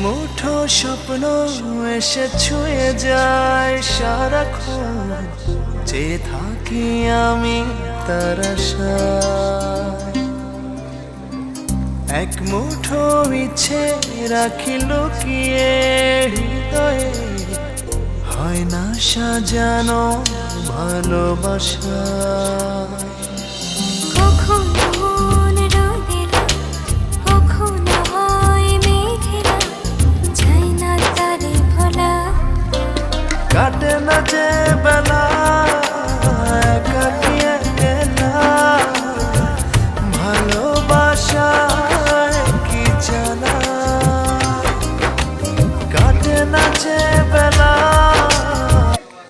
মুঠো স্বপ্ন এসে ছুঁয়ে যায় সারাক্ষণ, চেয়ে থাকি আমি তার আশায়। এক মুঠো ইচ্ছে রাখি লুকিয়ে হৃদয়ে, হয় না সাজানো ভালোবাসা। কাটে না যে বেলা